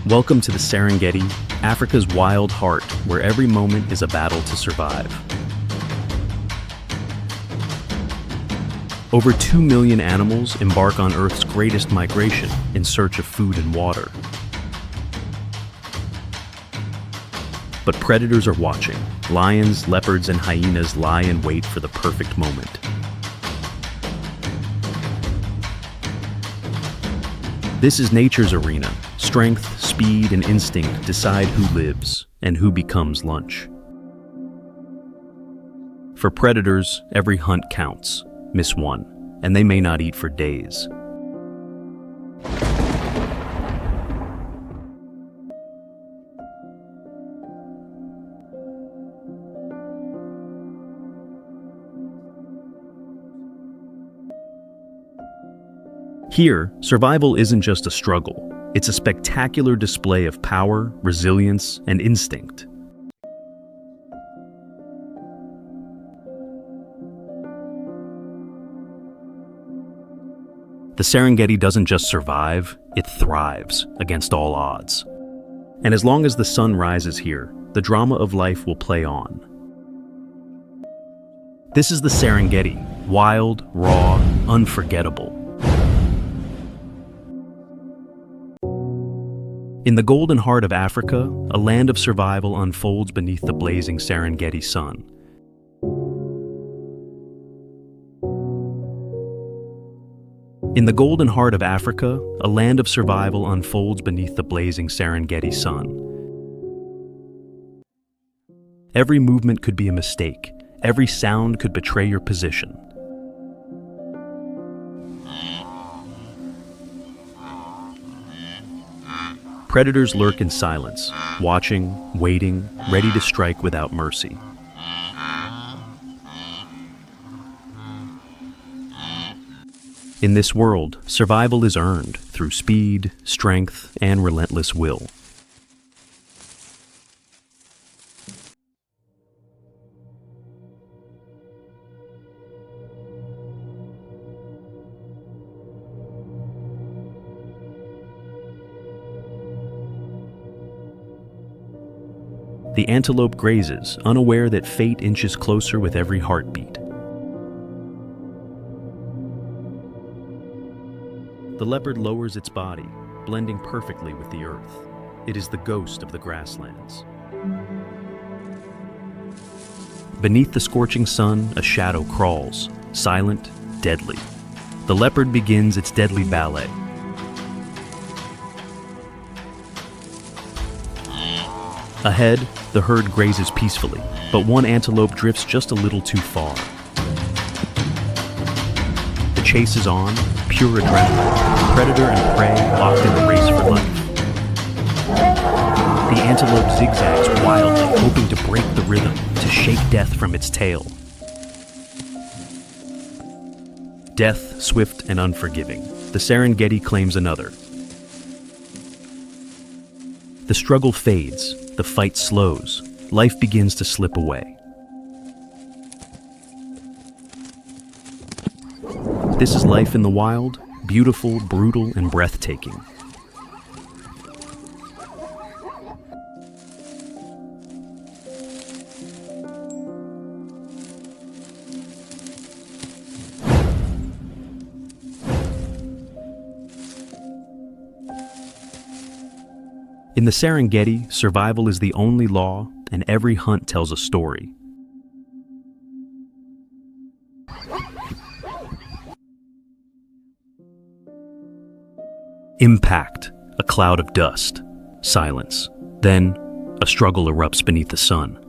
Welcome to the Serengeti, Africa's wild heart, where every moment is a battle to survive. Over 2 million animals embark on Earth's greatest migration in search of food and water. But predators are watching. Lions, leopards, and hyenas lie in wait for the perfect moment. This is nature's arena. Strength, speed, and instinct decide who lives and who becomes lunch. For predators, every hunt counts. Miss one, and they may not eat for days. Here, survival isn't just a struggle. It's a spectacular display of power, resilience, and instinct. The Serengeti doesn't just survive, it thrives against all odds. And as long as the sun rises here, the drama of life will play on. This is the Serengeti, wild, raw, unforgettable. In the golden heart of Africa, a land of survival unfolds beneath the blazing Serengeti sun. In the golden heart of Africa, a land of survival unfolds beneath the blazing Serengeti sun. Every movement could be a mistake. Every sound could betray your position. Predators lurk in silence, watching, waiting, ready to strike without mercy. In this world, survival is earned through speed, strength, and relentless will. The antelope grazes, unaware that fate inches closer with every heartbeat. The leopard lowers its body, blending perfectly with the earth. It is the ghost of the grasslands. Beneath the scorching sun, a shadow crawls, silent, deadly. The leopard begins its deadly ballet. Ahead, the herd grazes peacefully, but one antelope drifts just a little too far. The chase is on, pure adrenaline, predator and prey locked in a race for life. The antelope zigzags wildly, hoping to break the rhythm, to shake death from its tail. Death, swift and unforgiving, the Serengeti claims another. The struggle fades, the fight slows, life begins to slip away. This is life in the wild, beautiful, brutal, and breathtaking. In the Serengeti, survival is the only law, and every hunt tells a story. Impact, a cloud of dust, silence. Then, a struggle erupts beneath the sun.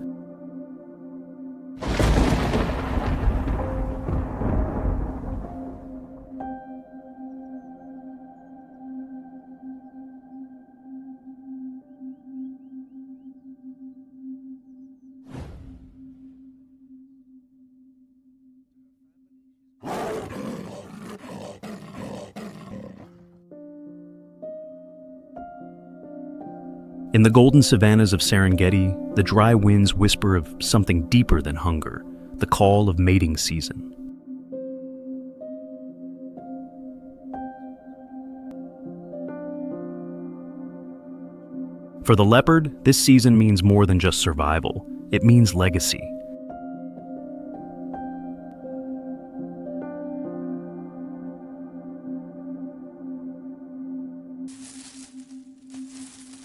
In the golden savannas of Serengeti, the dry winds whisper of something deeper than hunger, the call of mating season. For the leopard, this season means more than just survival. It means legacy.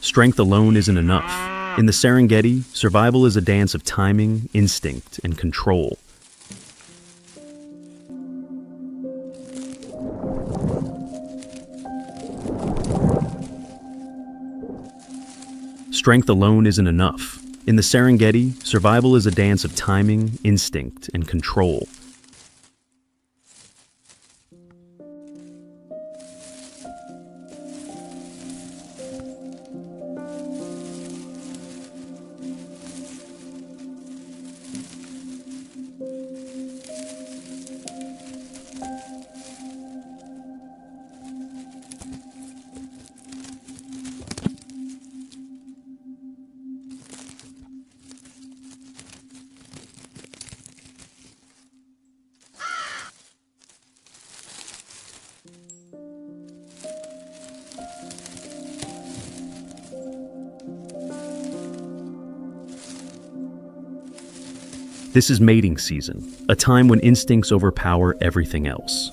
Strength alone isn't enough. In the Serengeti, survival is a dance of timing, instinct, and control. Strength alone isn't enough. In the Serengeti, survival is a dance of timing, instinct, and control. This is mating season, a time when instincts overpower everything else.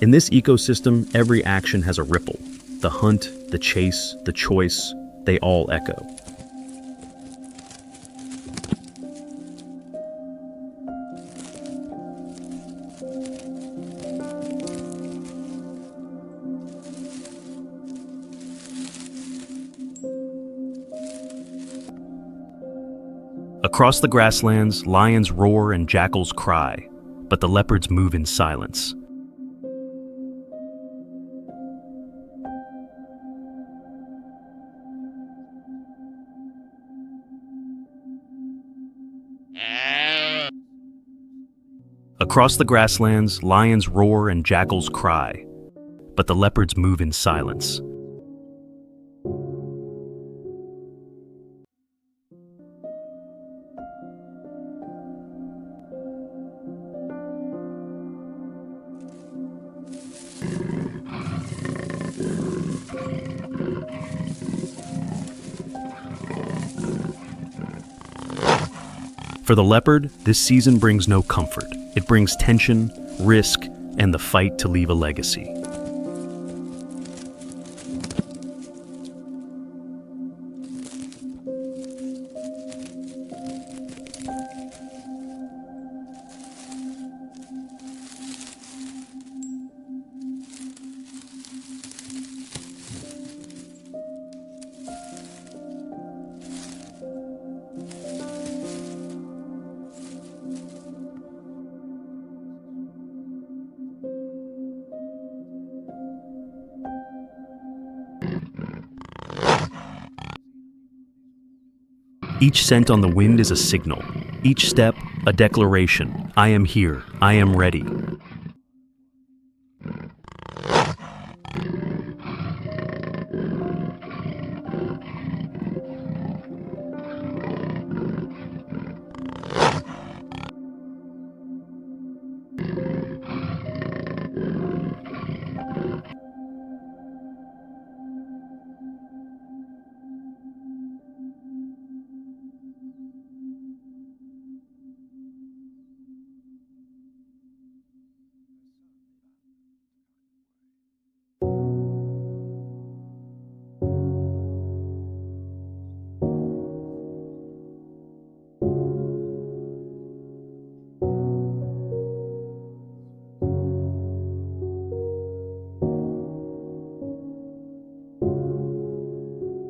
In this ecosystem, every action has a ripple. The hunt, the chase, the choice, they all echo. Across the grasslands, lions roar and jackals cry, but the leopards move in silence. Across the grasslands, lions roar and jackals cry, but the leopards move in silence. For the leopard, this season brings no comfort. It brings tension, risk, and the fight to leave a legacy. Each scent on the wind is a signal. Each step, a declaration. I am here. I am ready.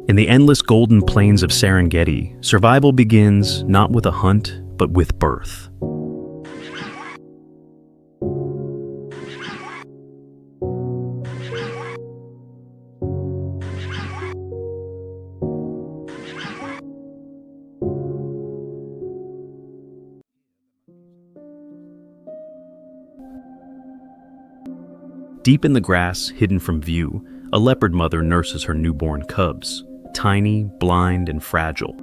In the endless golden plains of Serengeti, survival begins not with a hunt, but with birth. Deep in the grass, hidden from view, a leopard mother nurses her newborn cubs, tiny, blind, and fragile.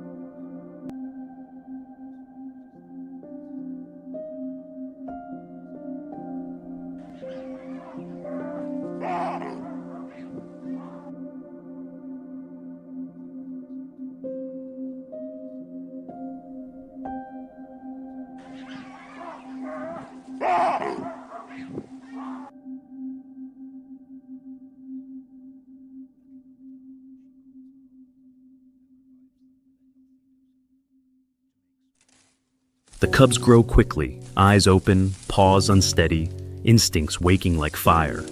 cubs grow quickly, eyes open, paws unsteady, instincts waking like fire.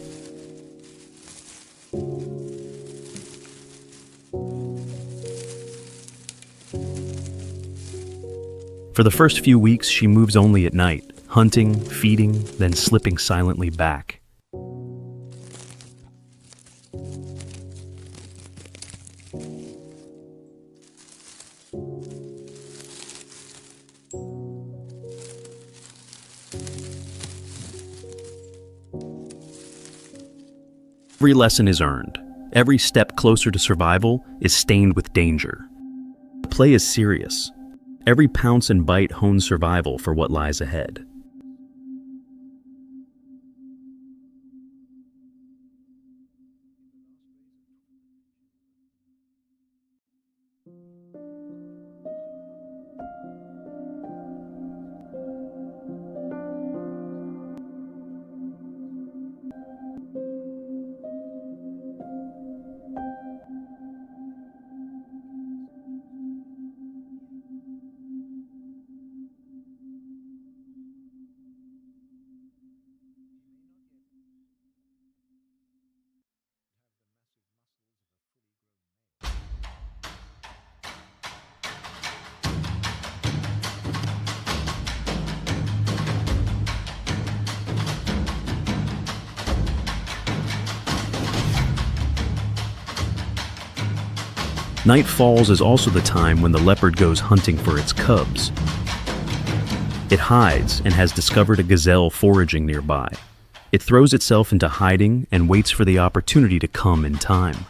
For the first few weeks, she moves only at night, hunting, feeding, then slipping silently back. Every lesson is earned. Every step closer to survival is stained with danger. The play is serious. Every pounce and bite hones survival for what lies ahead. Night falls is also the time when the leopard goes hunting for its cubs. It hides and has discovered a gazelle foraging nearby. It throws itself into hiding and waits for the opportunity to come in time.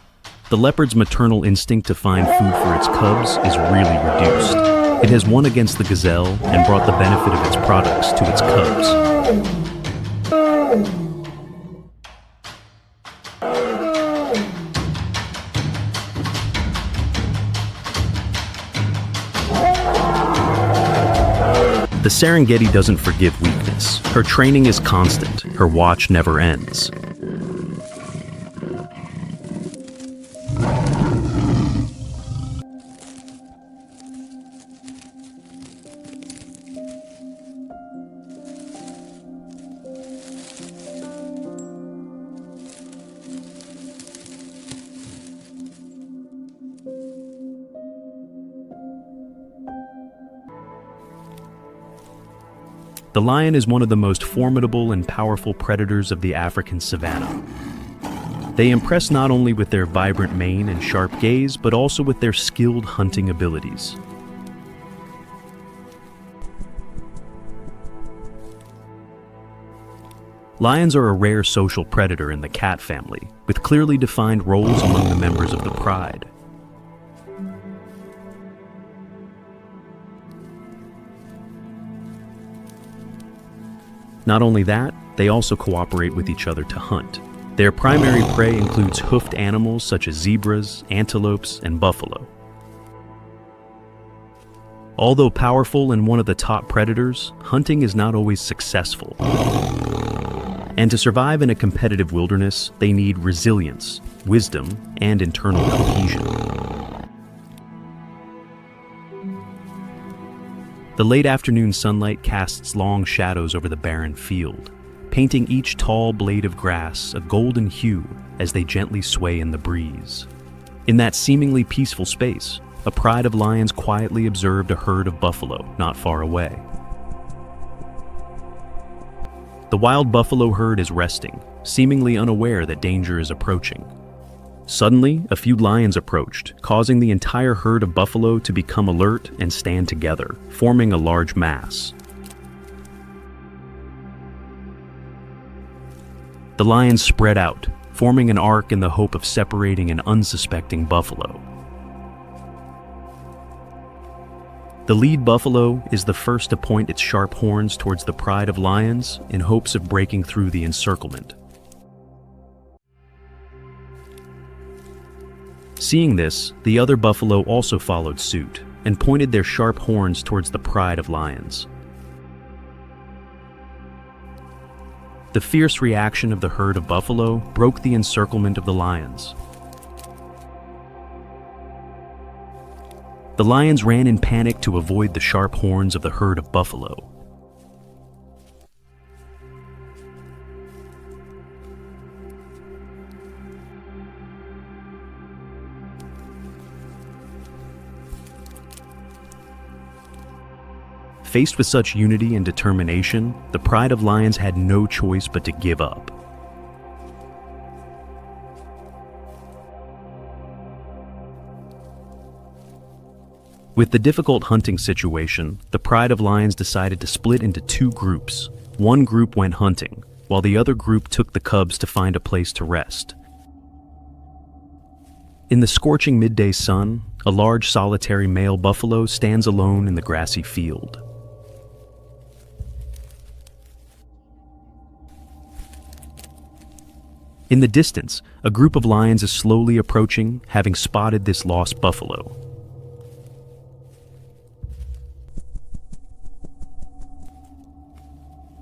The leopard's maternal instinct to find food for its cubs is really reduced. It has won against the gazelle and brought the benefit of its products to its cubs. The Serengeti doesn't forgive weakness. Her training is constant. Her watch never ends. The lion is one of the most formidable and powerful predators of the African savanna. They impress not only with their vibrant mane and sharp gaze, but also with their skilled hunting abilities. Lions are a rare social predator in the cat family, with clearly defined roles among the members of the pride. Not only that, they also cooperate with each other to hunt. Their primary prey includes hoofed animals such as zebras, antelopes, and buffalo. Although powerful and one of the top predators, hunting is not always successful. And to survive in a competitive wilderness, they need resilience, wisdom, and internal cohesion. The late afternoon sunlight casts long shadows over the barren field, painting each tall blade of grass a golden hue as they gently sway in the breeze. In that seemingly peaceful space, a pride of lions quietly observed a herd of buffalo not far away. The wild buffalo herd is resting, seemingly unaware that danger is approaching. Suddenly, a few lions approached, causing the entire herd of buffalo to become alert and stand together, forming a large mass. The lions spread out, forming an arc in the hope of separating an unsuspecting buffalo. The lead buffalo is the first to point its sharp horns towards the pride of lions in hopes of breaking through the encirclement. Seeing this, the other buffalo also followed suit and pointed their sharp horns towards the pride of lions. The fierce reaction of the herd of buffalo broke the encirclement of the lions. The lions ran in panic to avoid the sharp horns of the herd of buffalo. Faced with such unity and determination, the pride of lions had no choice but to give up. With the difficult hunting situation, the pride of lions decided to split into two groups. One group went hunting, while the other group took the cubs to find a place to rest. In the scorching midday sun, a large solitary male buffalo stands alone in the grassy field. In the distance, a group of lions is slowly approaching, having spotted this lost buffalo.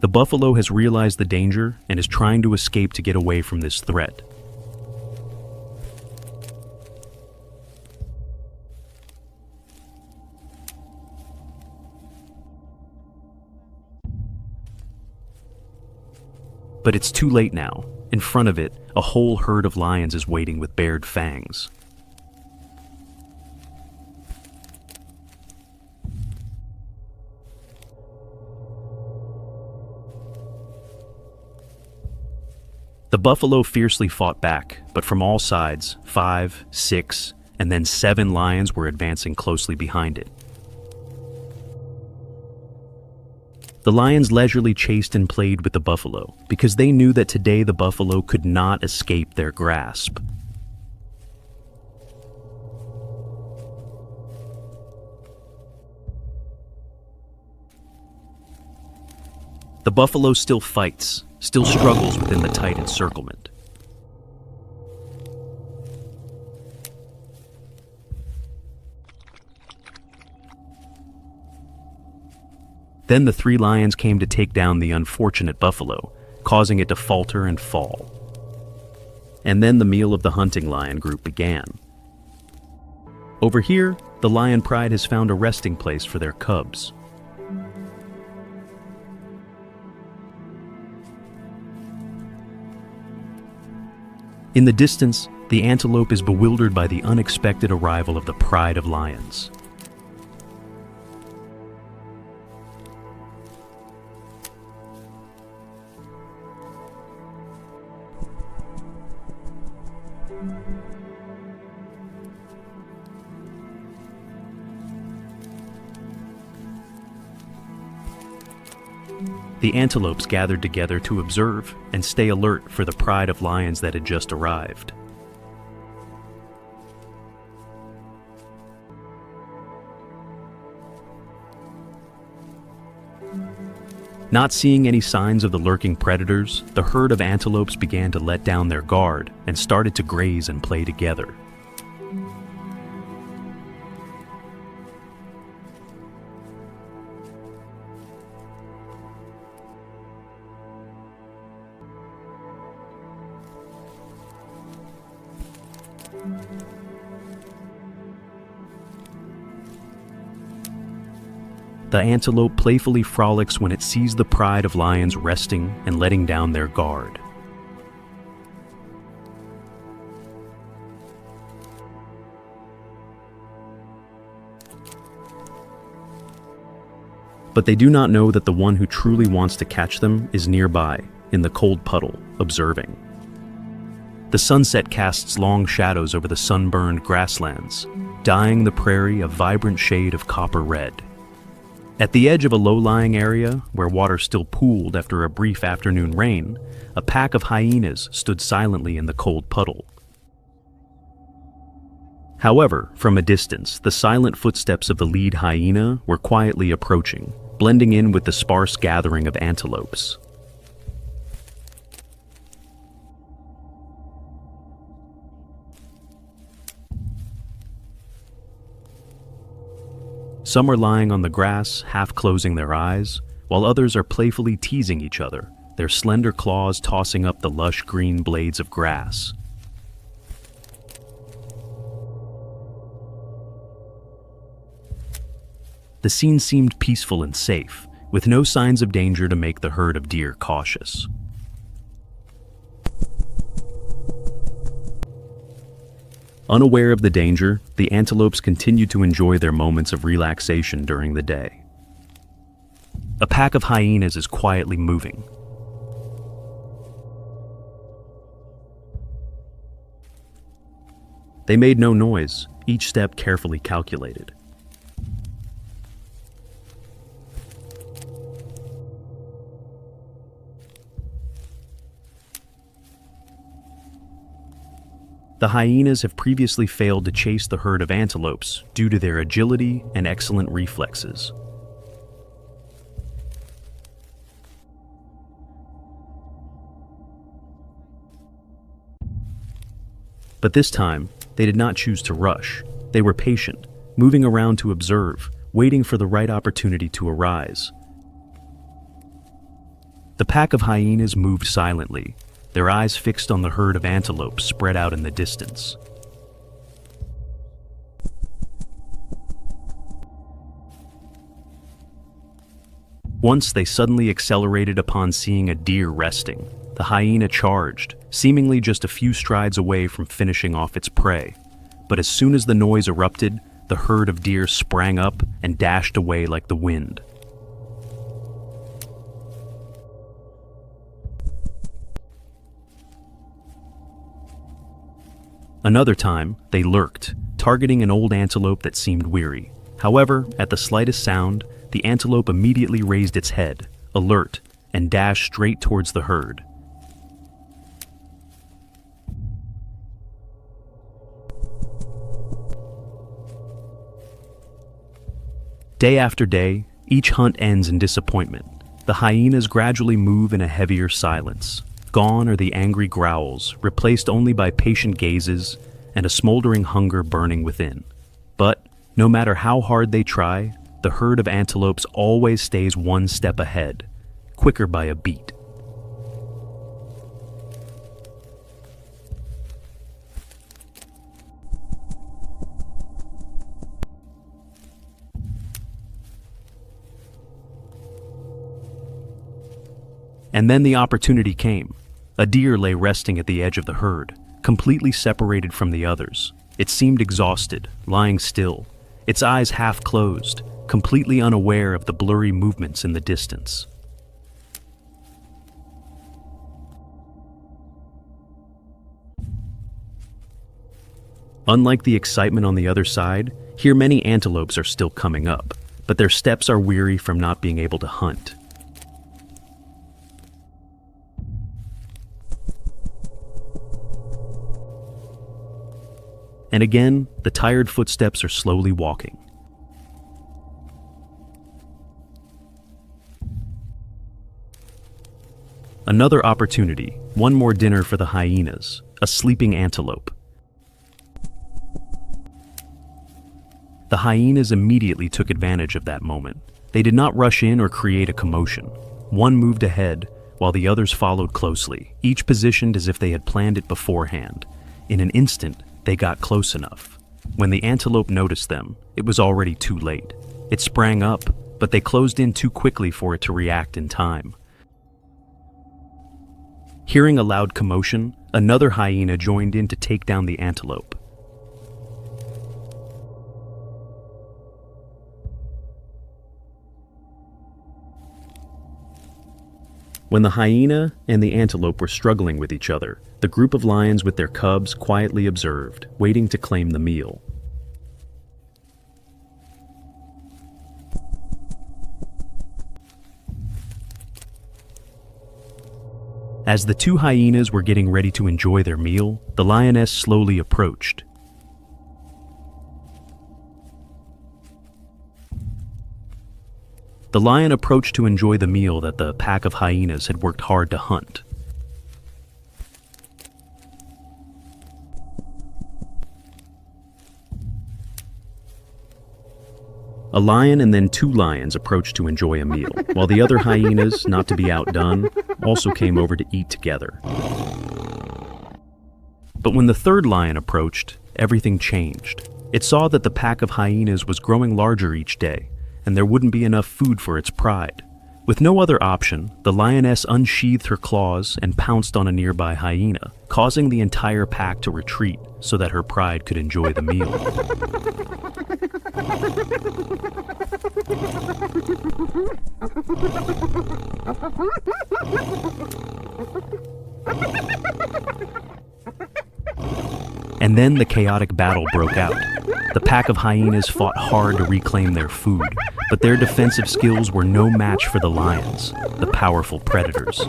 The buffalo has realized the danger and is trying to escape to get away from this threat. But it's too late now. In front of it, a whole herd of lions is waiting with bared fangs. The buffalo fiercely fought back, but from all sides, 5, 6, and then 7 lions were advancing closely behind it. The lions leisurely chased and played with the buffalo, because they knew that today the buffalo could not escape their grasp. The buffalo still fights, still struggles within the tight encirclement. Then the 3 lions came to take down the unfortunate buffalo, causing it to falter and fall. And then the meal of the hunting lion group began. Over here, the lion pride has found a resting place for their cubs. In the distance, the antelope is bewildered by the unexpected arrival of the pride of lions. The antelopes gathered together to observe and stay alert for the pride of lions that had just arrived. Not seeing any signs of the lurking predators, the herd of antelopes began to let down their guard and started to graze and play together. The antelope playfully frolics when it sees the pride of lions resting and letting down their guard. But they do not know that the one who truly wants to catch them is nearby, in the cold puddle, observing. The sunset casts long shadows over the sunburned grasslands, dyeing the prairie a vibrant shade of copper red. At the edge of a low-lying area, where water still pooled after a brief afternoon rain, a pack of hyenas stood silently in the cold puddle. However, from a distance, the silent footsteps of the lead hyena were quietly approaching, blending in with the sparse gathering of antelopes. Some are lying on the grass, half closing their eyes, while others are playfully teasing each other, their slender claws tossing up the lush green blades of grass. The scene seemed peaceful and safe, with no signs of danger to make the herd of deer cautious. Unaware of the danger, the antelopes continued to enjoy their moments of relaxation during the day. A pack of hyenas is quietly moving. They made no noise, each step carefully calculated. The hyenas have previously failed to chase the herd of antelopes due to their agility and excellent reflexes. But this time, they did not choose to rush. They were patient, moving around to observe, waiting for the right opportunity to arise. The pack of hyenas moved silently, their eyes fixed on the herd of antelopes spread out in the distance. Once they suddenly accelerated upon seeing a deer resting. The hyena charged, seemingly just a few strides away from finishing off its prey. But as soon as the noise erupted, the herd of deer sprang up and dashed away like the wind. Another time, they lurked, targeting an old antelope that seemed weary. However, at the slightest sound, the antelope immediately raised its head, alert, and dashed straight towards the herd. Day after day, each hunt ends in disappointment. The hyenas gradually move in a heavier silence. Gone are the angry growls, replaced only by patient gazes and a smoldering hunger burning within. But, no matter how hard they try, the herd of antelopes always stays one step ahead, quicker by a beat. And then the opportunity came. A deer lay resting at the edge of the herd, completely separated from the others. It seemed exhausted, lying still, its eyes half closed, completely unaware of the blurry movements in the distance. Unlike the excitement on the other side, here many antelopes are still coming up, but their steps are weary from not being able to hunt. And again, the tired footsteps are slowly walking. Another opportunity, one more dinner for the hyenas, a sleeping antelope. The hyenas immediately took advantage of that moment. They did not rush in or create a commotion. One moved ahead, while the others followed closely, each positioned as if they had planned it beforehand. In an instant, they got close enough. When the antelope noticed them, it was already too late. It sprang up, but they closed in too quickly for it to react in time. Hearing a loud commotion, another hyena joined in to take down the antelope. When the hyena and the antelope were struggling with each other, the group of lions with their cubs quietly observed, waiting to claim the meal. As the two hyenas were getting ready to enjoy their meal, the lioness slowly approached. The lion approached to enjoy the meal that the pack of hyenas had worked hard to hunt. A lion and then two lions approached to enjoy a meal, while the other hyenas, not to be outdone, also came over to eat together. But when the third lion approached, everything changed. It saw that the pack of hyenas was growing larger each day, and there wouldn't be enough food for its pride. With no other option, the lioness unsheathed her claws and pounced on a nearby hyena, causing the entire pack to retreat so that her pride could enjoy the meal. And then the chaotic battle broke out. The pack of hyenas fought hard to reclaim their food, but their defensive skills were no match for the lions, the powerful predators.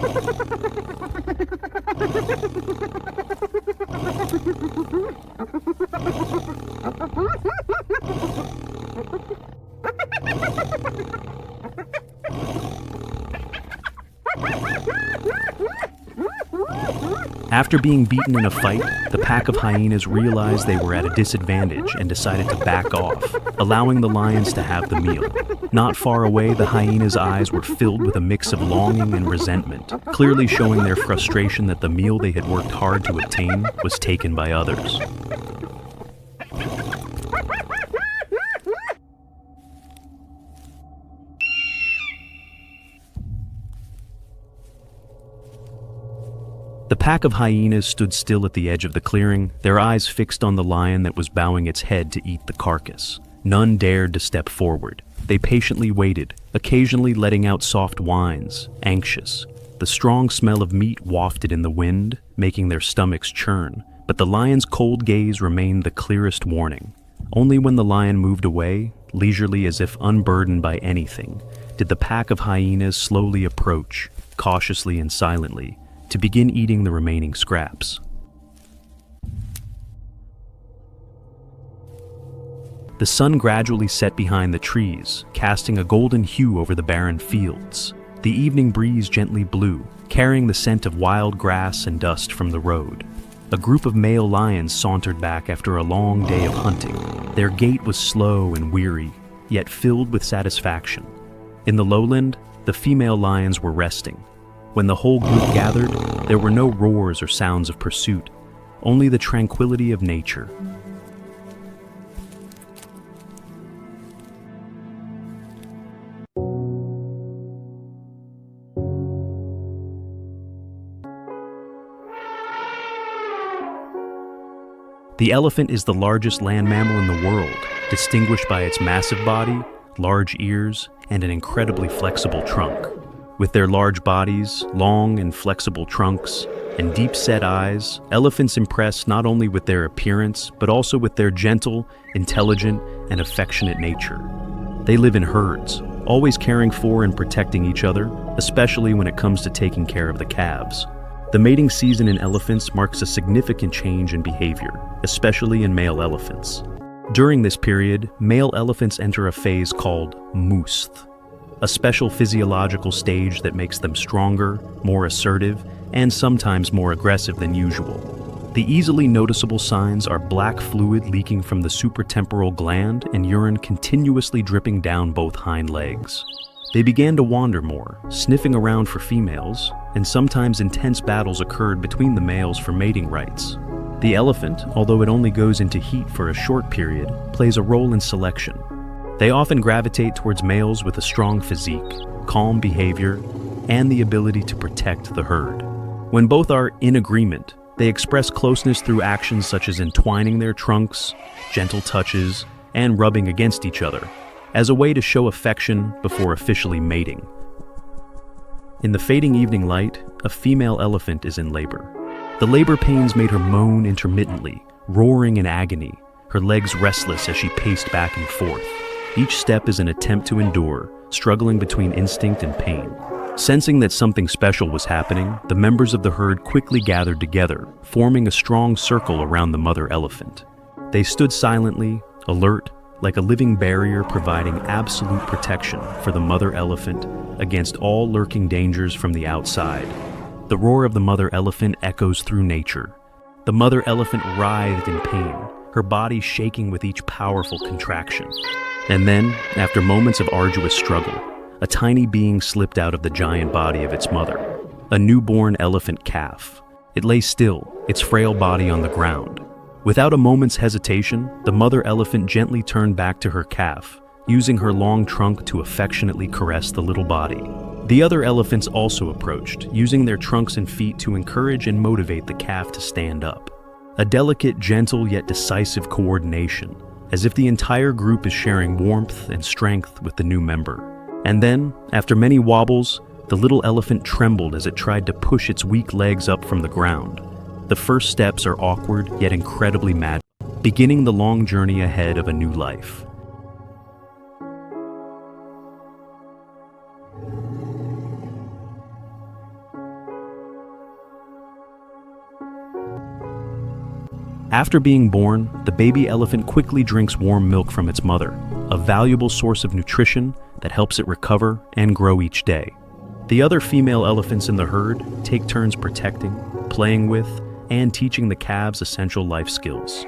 After being beaten in a fight, the pack of hyenas realized they were at a disadvantage and decided to back off, allowing the lions to have the meal. Not far away, the hyenas' eyes were filled with a mix of longing and resentment, clearly showing their frustration that the meal they had worked hard to obtain was taken by others. The pack of hyenas stood still at the edge of the clearing, their eyes fixed on the lion that was bowing its head to eat the carcass. None dared to step forward. They patiently waited, occasionally letting out soft whines, anxious. The strong smell of meat wafted in the wind, making their stomachs churn, but the lion's cold gaze remained the clearest warning. Only when the lion moved away, leisurely as if unburdened by anything, did the pack of hyenas slowly approach, cautiously and silently, to begin eating the remaining scraps. The sun gradually set behind the trees, casting a golden hue over the barren fields. The evening breeze gently blew, carrying the scent of wild grass and dust from the road. A group of male lions sauntered back after a long day of hunting. Their gait was slow and weary, yet filled with satisfaction. In the lowland, the female lions were resting. When the whole group gathered, there were no roars or sounds of pursuit, only the tranquility of nature. The elephant is the largest land mammal in the world, distinguished by its massive body, large ears, and an incredibly flexible trunk. With their large bodies, long and flexible trunks, and deep-set eyes, elephants impress not only with their appearance, but also with their gentle, intelligent, and affectionate nature. They live in herds, always caring for and protecting each other, especially when it comes to taking care of the calves. The mating season in elephants marks a significant change in behavior, especially in male elephants. During this period, male elephants enter a phase called mouste, a special physiological stage that makes them stronger, more assertive, and sometimes more aggressive than usual. The easily noticeable signs are black fluid leaking from the supratemporal gland and urine continuously dripping down both hind legs. They began to wander more, sniffing around for females, and sometimes intense battles occurred between the males for mating rights. The elephant, although it only goes into heat for a short period, plays a role in selection. They often gravitate towards males with a strong physique, calm behavior, and the ability to protect the herd. When both are in agreement, they express closeness through actions such as entwining their trunks, gentle touches, and rubbing against each other, as a way to show affection before officially mating. In the fading evening light, a female elephant is in labor. The labor pains made her moan intermittently, roaring in agony, her legs restless as she paced back and forth. Each step is an attempt to endure, struggling between instinct and pain. Sensing that something special was happening, the members of the herd quickly gathered together, forming a strong circle around the mother elephant. They stood silently, alert, like a living barrier providing absolute protection for the mother elephant against all lurking dangers from the outside. The roar of the mother elephant echoes through nature. The mother elephant writhed in pain, her body shaking with each powerful contraction. And then, after moments of arduous struggle, a tiny being slipped out of the giant body of its mother, a newborn elephant calf. It lay still, its frail body on the ground. Without a moment's hesitation, the mother elephant gently turned back to her calf, using her long trunk to affectionately caress the little body. The other elephants also approached, using their trunks and feet to encourage and motivate the calf to stand up. A delicate, gentle, yet decisive coordination, as if the entire group is sharing warmth and strength with the new member. And then, after many wobbles, the little elephant trembled as it tried to push its weak legs up from the ground. The first steps are awkward, yet incredibly magical, beginning the long journey ahead of a new life. After being born, the baby elephant quickly drinks warm milk from its mother, a valuable source of nutrition that helps it recover and grow each day. The other female elephants in the herd take turns protecting, playing with, and teaching the calves essential life skills.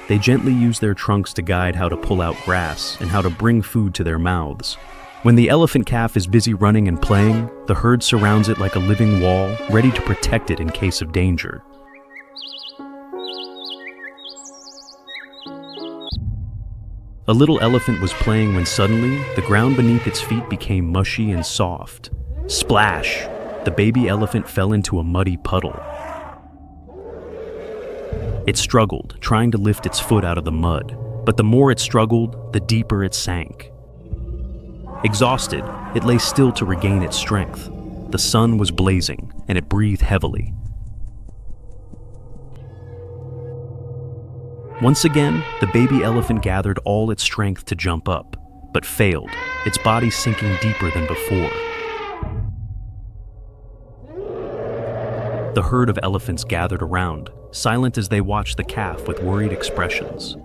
They gently use their trunks to guide how to pull out grass and how to bring food to their mouths. When the elephant calf is busy running and playing, the herd surrounds it like a living wall, ready to protect it in case of danger. A little elephant was playing when suddenly, the ground beneath its feet became mushy and soft. Splash! The baby elephant fell into a muddy puddle. It struggled, trying to lift its foot out of the mud, but the more it struggled, the deeper it sank. Exhausted, it lay still to regain its strength. The sun was blazing, and it breathed heavily. Once again, the baby elephant gathered all its strength to jump up, but failed, its body sinking deeper than before. The herd of elephants gathered around, silent as they watched the calf with worried expressions.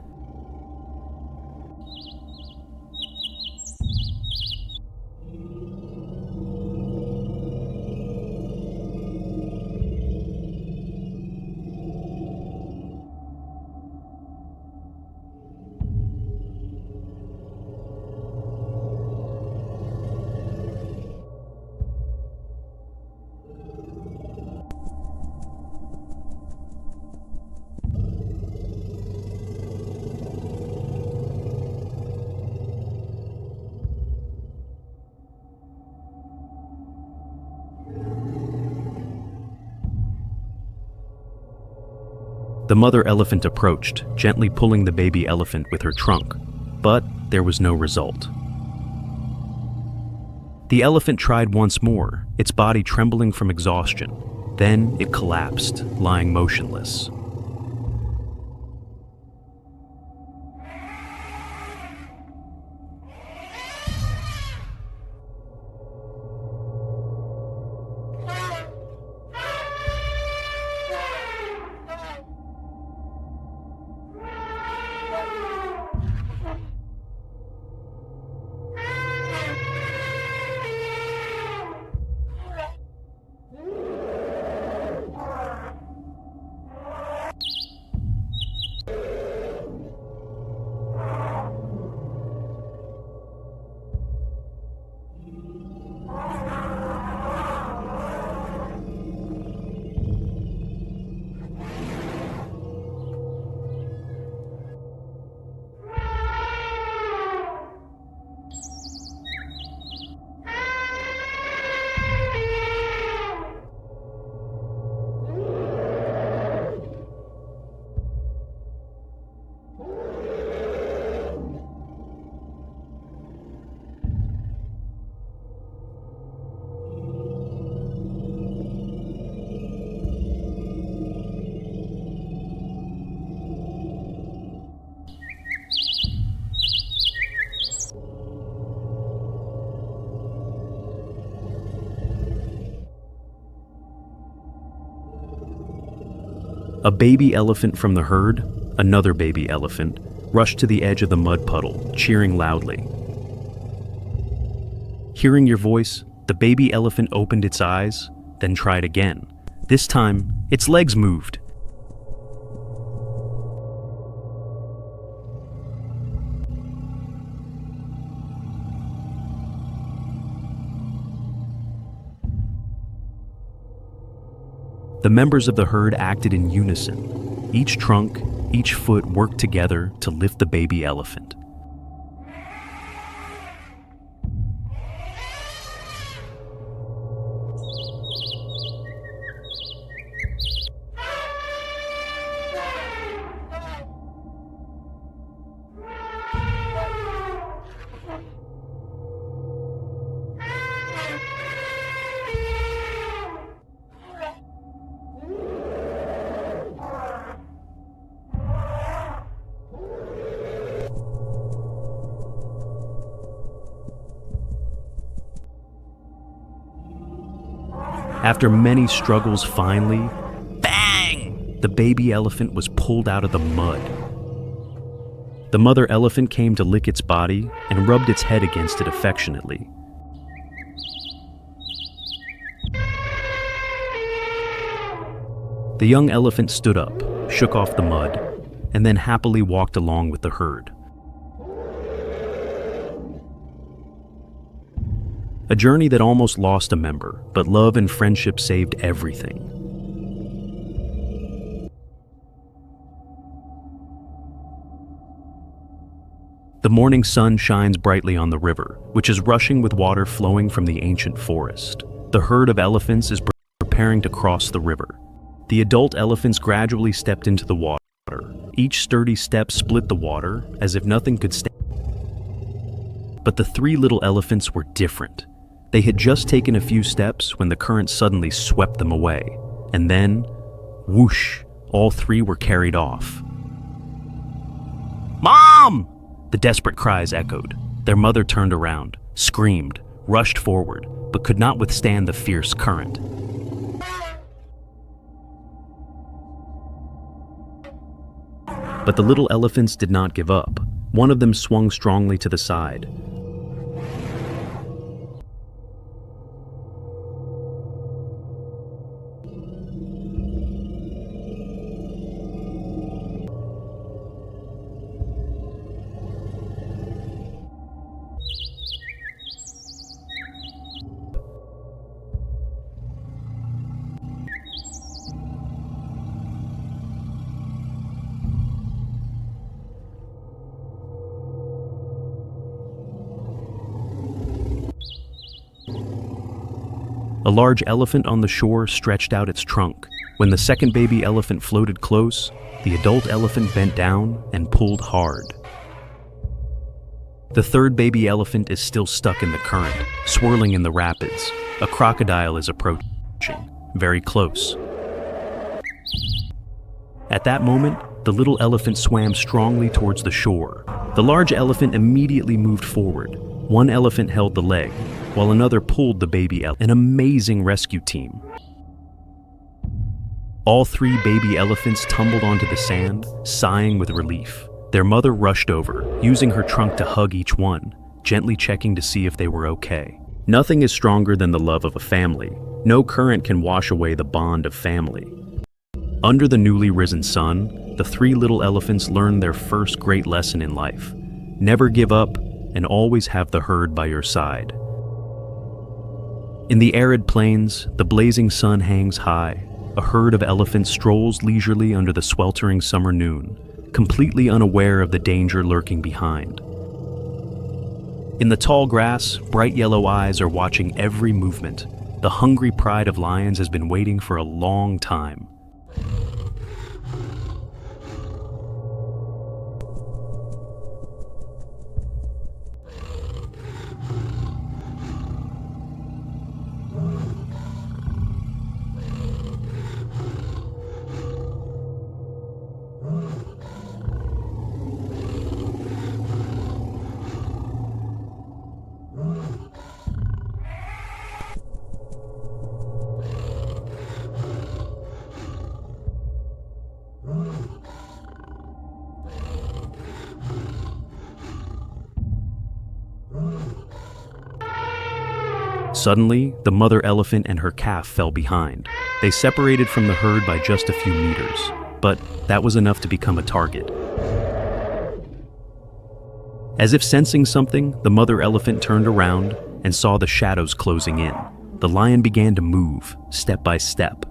The mother elephant approached, gently pulling the baby elephant with her trunk, but there was no result. The elephant tried once more, its body trembling from exhaustion. Then it collapsed, lying motionless. A baby elephant from the herd, another baby elephant, rushed to the edge of the mud puddle, cheering loudly. Hearing your voice, the baby elephant opened its eyes, then tried again. This time, its legs moved. The members of the herd acted in unison. Each trunk, each foot worked together to lift the baby elephant. After many struggles, finally, bang! The baby elephant was pulled out of the mud. The mother elephant came to lick its body and rubbed its head against it affectionately. The young elephant stood up, shook off the mud, and then happily walked along with the herd. A journey that almost lost a member, but love and friendship saved everything. The morning sun shines brightly on the river, which is rushing with water flowing from the ancient forest. The herd of elephants is preparing to cross the river. The adult elephants gradually stepped into the water. Each sturdy step split the water, as if nothing could stand. But the three little elephants were different. They had just taken a few steps when the current suddenly swept them away. And then, whoosh, all three were carried off. "Mom!" The desperate cries echoed. Their mother turned around, screamed, rushed forward, but could not withstand the fierce current. But the little elephants did not give up. One of them swung strongly to the side. A large elephant on the shore stretched out its trunk. When the second baby elephant floated close, the adult elephant bent down and pulled hard. The third baby elephant is still stuck in the current, swirling in the rapids. A crocodile is approaching, very close. At that moment, the little elephant swam strongly towards the shore. The large elephant immediately moved forward. One elephant held the leg, while another pulled the baby elephant. An amazing rescue team. All three baby elephants tumbled onto the sand, sighing with relief. Their mother rushed over, using her trunk to hug each one, gently checking to see if they were okay. Nothing is stronger than the love of a family. No current can wash away the bond of family. Under the newly risen sun, the three little elephants learned their first great lesson in life. Never give up, and always have the herd by your side. In the arid plains, the blazing sun hangs high. A herd of elephants strolls leisurely under the sweltering summer noon, completely unaware of the danger lurking behind. In the tall grass, bright yellow eyes are watching every movement. The hungry pride of lions has been waiting for a long time. Suddenly, the mother elephant and her calf fell behind. They separated from the herd by just a few meters, but that was enough to become a target. As if sensing something, the mother elephant turned around and saw the shadows closing in. The lion began to move, step by step.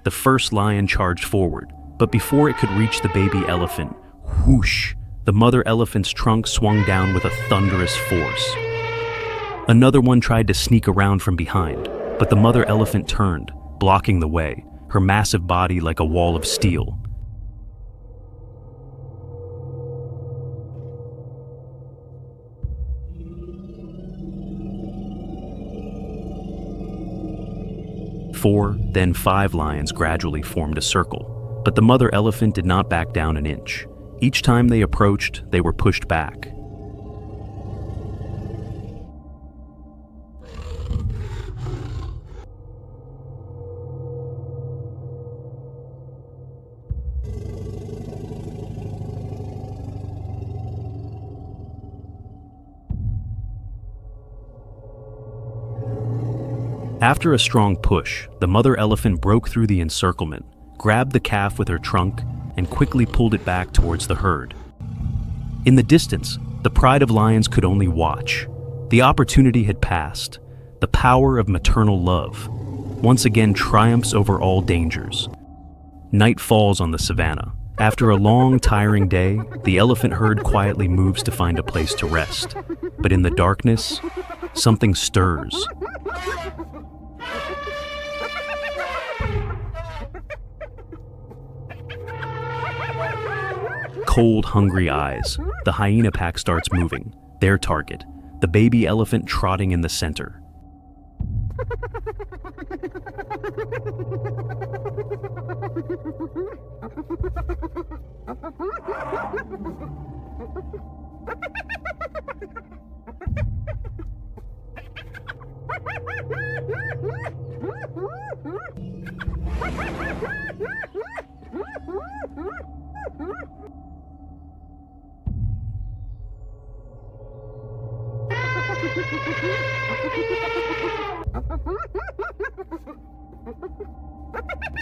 The first lion charged forward, but before it could reach the baby elephant, whoosh, the mother elephant's trunk swung down with a thunderous force. Another one tried to sneak around from behind, but the mother elephant turned, blocking the way, her massive body like a wall of steel. Four, then 5 lions gradually formed a circle, but the mother elephant did not back down an inch. Each time they approached, they were pushed back. After a strong push, the mother elephant broke through the encirclement, grabbed the calf with her trunk, and quickly pulled it back towards the herd. In the distance, the pride of lions could only watch. The opportunity had passed. The power of maternal love once again triumphs over all dangers. Night falls on the savanna. After a long, tiring day, the elephant herd quietly moves to find a place to rest. But in the darkness, something stirs. Cold, hungry eyes. The hyena pack starts moving, their target, the baby elephant trotting in the center.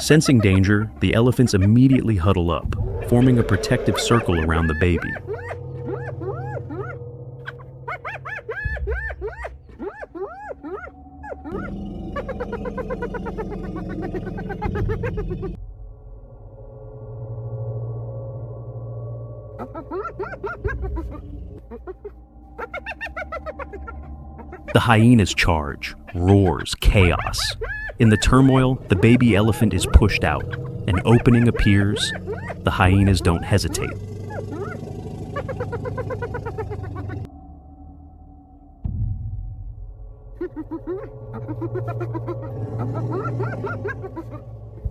Sensing danger, the elephants immediately huddle up, forming a protective circle around the baby. The hyenas charge, roars, chaos. In the turmoil, the baby elephant is pushed out. An opening appears. The hyenas don't hesitate.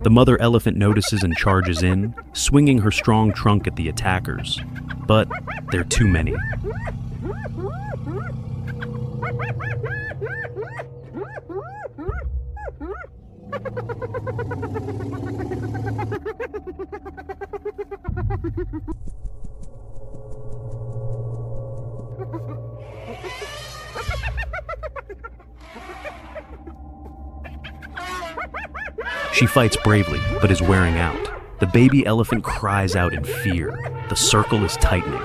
The mother elephant notices and charges in, swinging her strong trunk at the attackers. But there are too many. She fights bravely, but is wearing out. The baby elephant cries out in fear. The circle is tightening.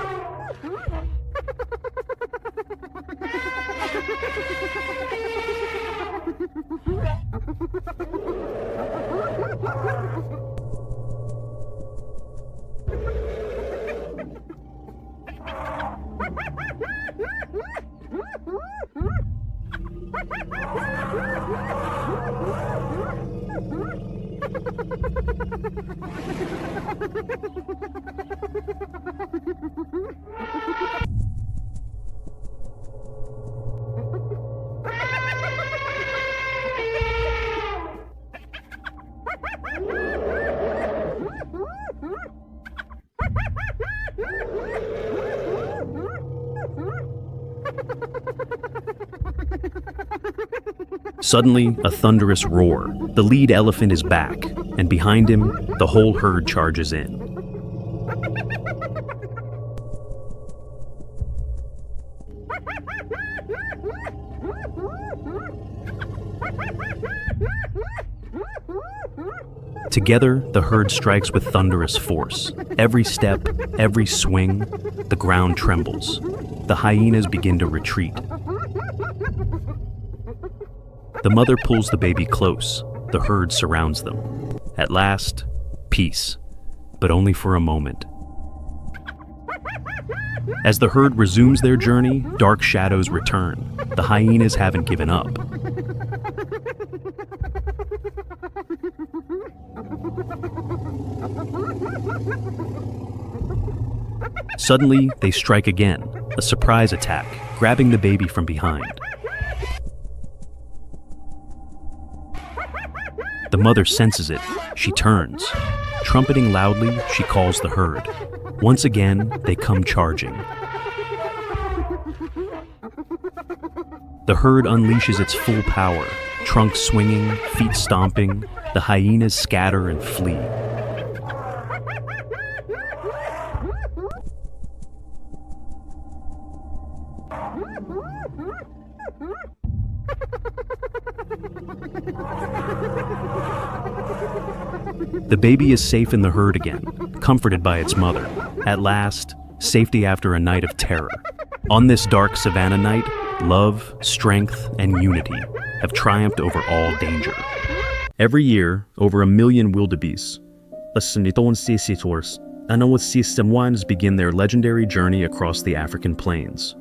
Suddenly, a thunderous roar. The lead elephant is back, and behind him, the whole herd charges in. Together, the herd strikes with thunderous force. Every step, every swing, the ground trembles. The hyenas begin to retreat. The mother pulls the baby close. The herd surrounds them. At last, peace, but only for a moment. As the herd resumes their journey, dark shadows return. The hyenas haven't given up. Suddenly, they strike again, a surprise attack, grabbing the baby from behind. The mother senses it. She turns. Trumpeting loudly, she calls the herd. Once again, they come charging. The herd unleashes its full power, trunk swinging, feet stomping. The hyenas scatter and flee. The baby is safe in the herd again, comforted by its mother. At last, safety after a night of terror. On this dark savanna night, love, strength, and unity have triumphed over all danger. Every year, over 1 million wildebeests begin their legendary journey across the African plains.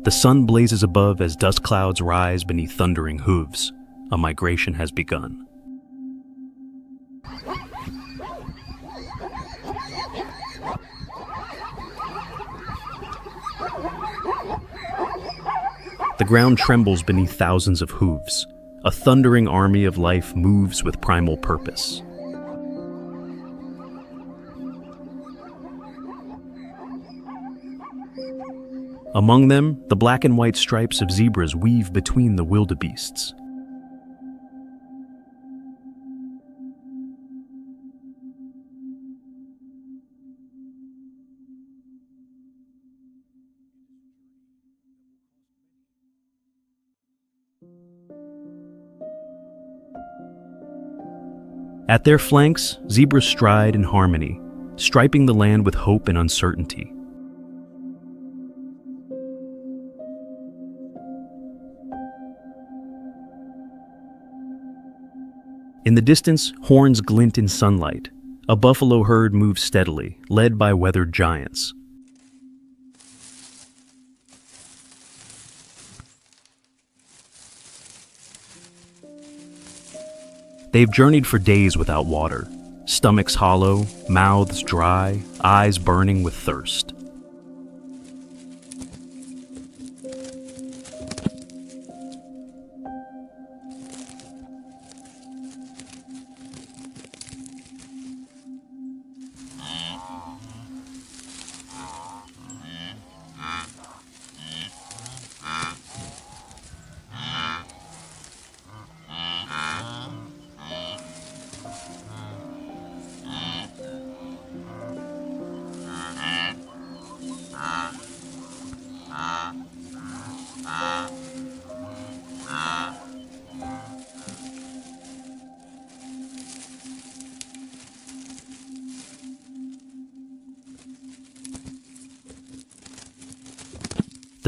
The sun blazes above as dust clouds rise beneath thundering hooves. A migration has begun. The ground trembles beneath thousands of hooves. A thundering army of life moves with primal purpose. Among them, the black and white stripes of zebras weave between the wildebeests. At their flanks, zebras stride in harmony, striping the land with hope and uncertainty. In the distance, horns glint in sunlight. A buffalo herd moves steadily, led by weathered giants. They've journeyed for days without water, stomachs hollow, mouths dry, eyes burning with thirst.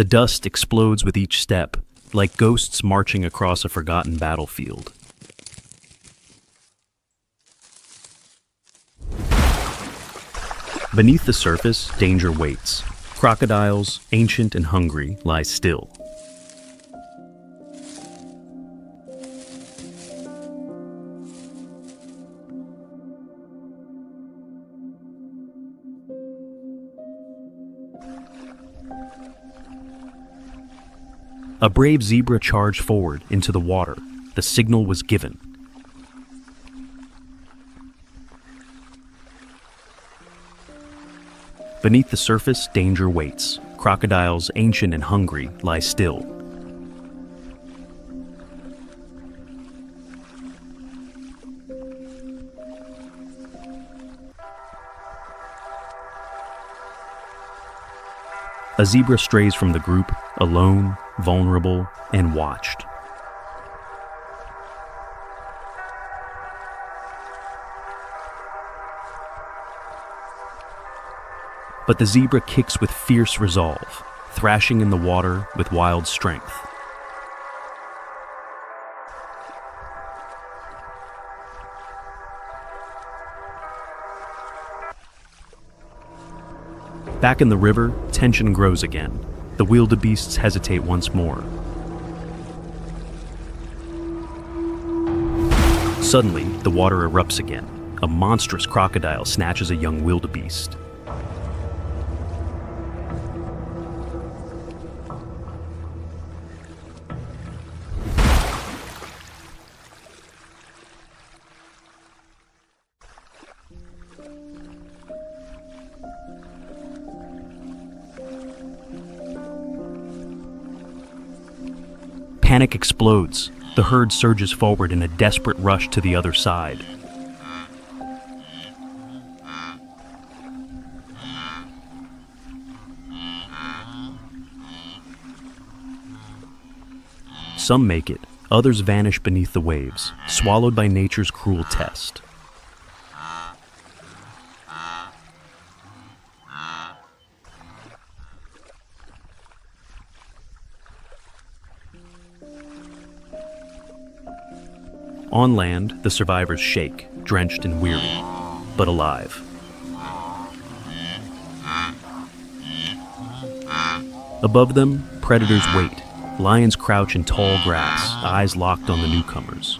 The dust explodes with each step, like ghosts marching across a forgotten battlefield. Beneath the surface, danger waits. Crocodiles, ancient and hungry, lie still. A brave zebra charged forward into the water. The signal was given. Beneath the surface, danger waits. Crocodiles, ancient and hungry, lie still. A zebra strays from the group, alone, vulnerable, and watched. But the zebra kicks with fierce resolve, thrashing in the water with wild strength. Back in the river, tension grows again. The wildebeests hesitate once more. Suddenly, the water erupts again. A monstrous crocodile snatches a young wildebeest. Panic explodes. The herd surges forward in a desperate rush to the other side. Some make it, others vanish beneath the waves, swallowed by nature's cruel test. On land, the survivors shake, drenched and weary, but alive. Above them, predators wait. Lions crouch in tall grass, eyes locked on the newcomers.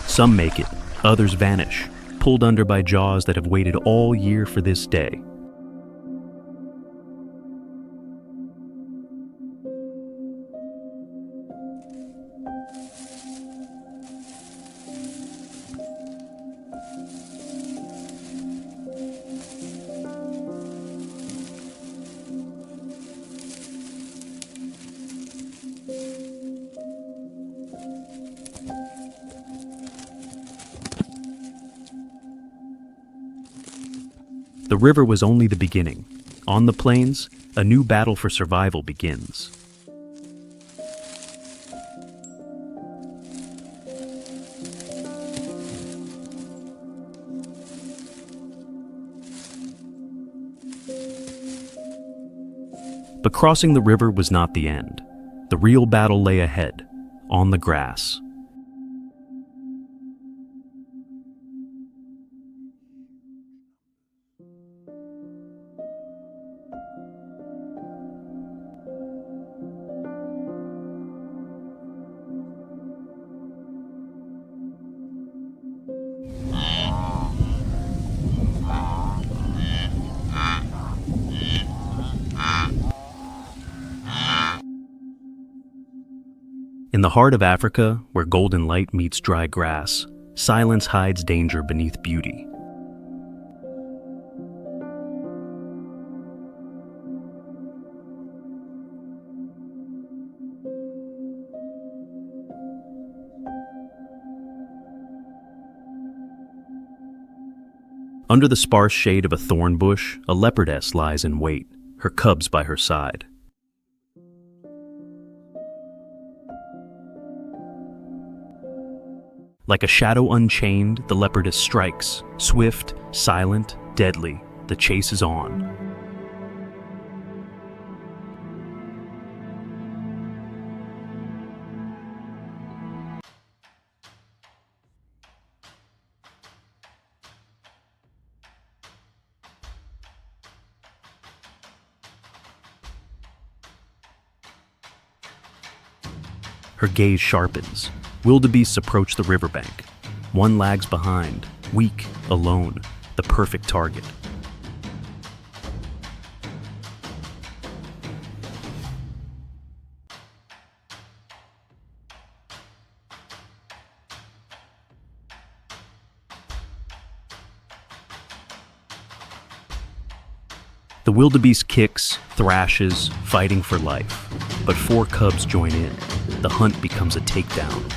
Some make it, others vanish, pulled under by jaws that have waited all year for this day. The river was only the beginning. On the plains, a new battle for survival begins. But crossing the river was not the end. The real battle lay ahead, on the grass. In the heart of Africa, where golden light meets dry grass, silence hides danger beneath beauty. Under the sparse shade of a thorn bush, a leopardess lies in wait, her cubs by her side. Like a shadow unchained, the leopardess strikes. Swift, silent, deadly, the chase is on. Her gaze sharpens. Wildebeests approach the riverbank. One lags behind, weak, alone, the perfect target. The wildebeest kicks, thrashes, fighting for life. But 4 cubs join in. The hunt becomes a takedown.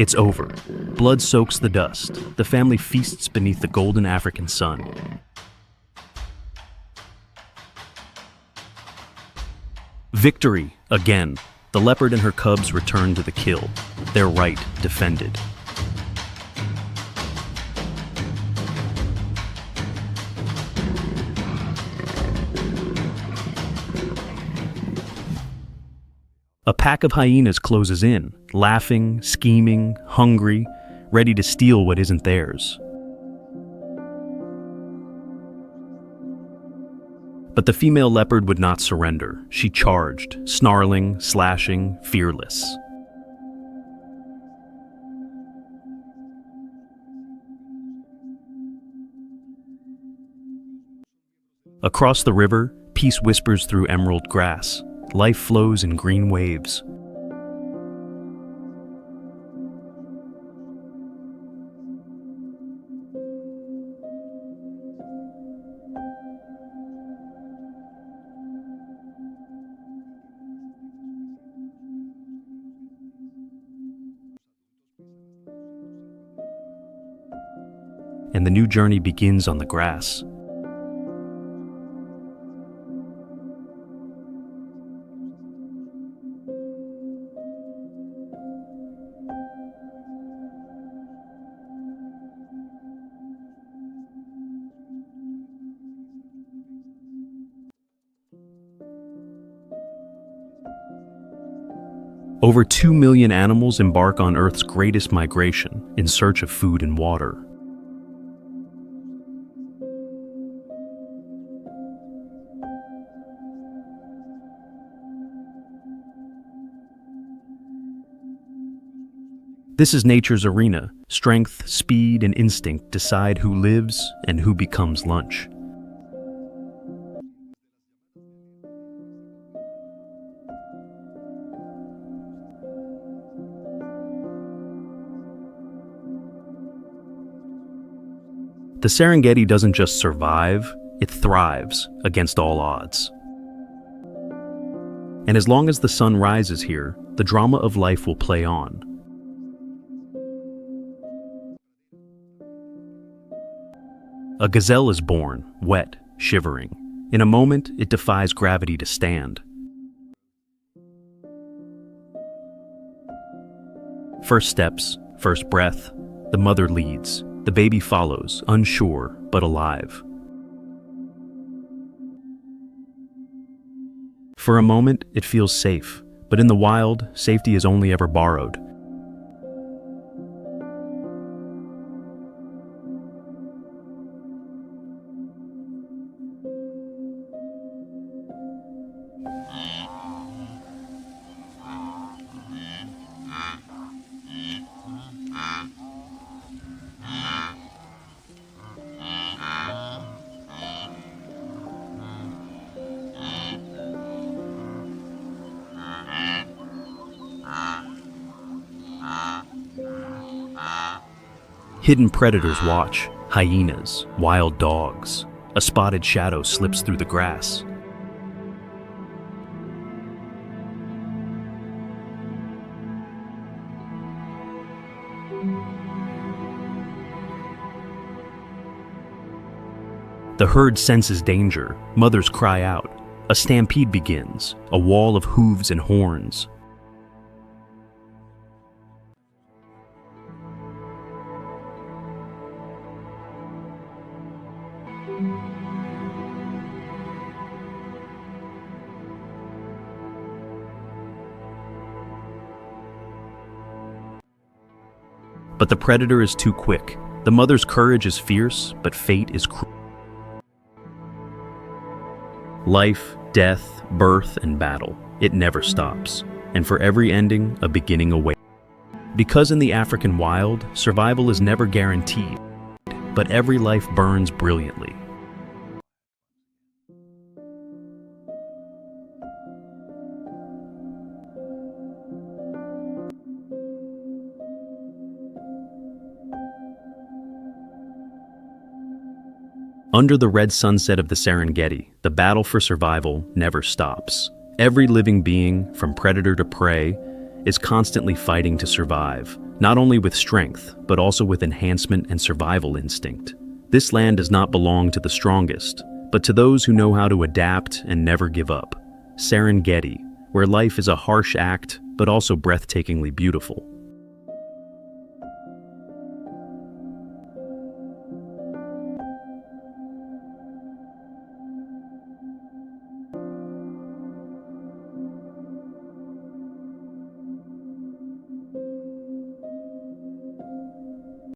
It's over. Blood soaks the dust. The family feasts beneath the golden African sun. Victory, again. The leopard and her cubs return to the kill. Their right defended. A pack of hyenas closes in, laughing, scheming, hungry, ready to steal what isn't theirs. But the female leopard would not surrender. She charged, snarling, slashing, fearless. Across the river, peace whispers through emerald grass. Life flows in green waves. And the new journey begins on the grass. Over 2 million animals embark on Earth's greatest migration in search of food and water. This is nature's arena. Strength, speed, and instinct decide who lives and who becomes lunch. The Serengeti doesn't just survive, it thrives against all odds. And as long as the sun rises here, the drama of life will play on. A gazelle is born, wet, shivering. In a moment, it defies gravity to stand. First steps, first breath, the mother leads. The baby follows, unsure but alive. For a moment, it feels safe, but in the wild, safety is only ever borrowed. Hidden predators watch, hyenas, wild dogs. A spotted shadow slips through the grass. The herd senses danger. Mothers cry out. A stampede begins, a wall of hooves and horns. But the predator is too quick. The mother's courage is fierce, but fate is cruel. Life, death, birth, and battle. It never stops. And for every ending, a beginning awaits. Because in the African wild, survival is never guaranteed, but every life burns brilliantly. Under the red sunset of the Serengeti, the battle for survival never stops. Every living being, from predator to prey, is constantly fighting to survive, not only with strength, but also with enhancement and survival instinct. This land does not belong to the strongest, but to those who know how to adapt and never give up. Serengeti, where life is a harsh act, but also breathtakingly beautiful.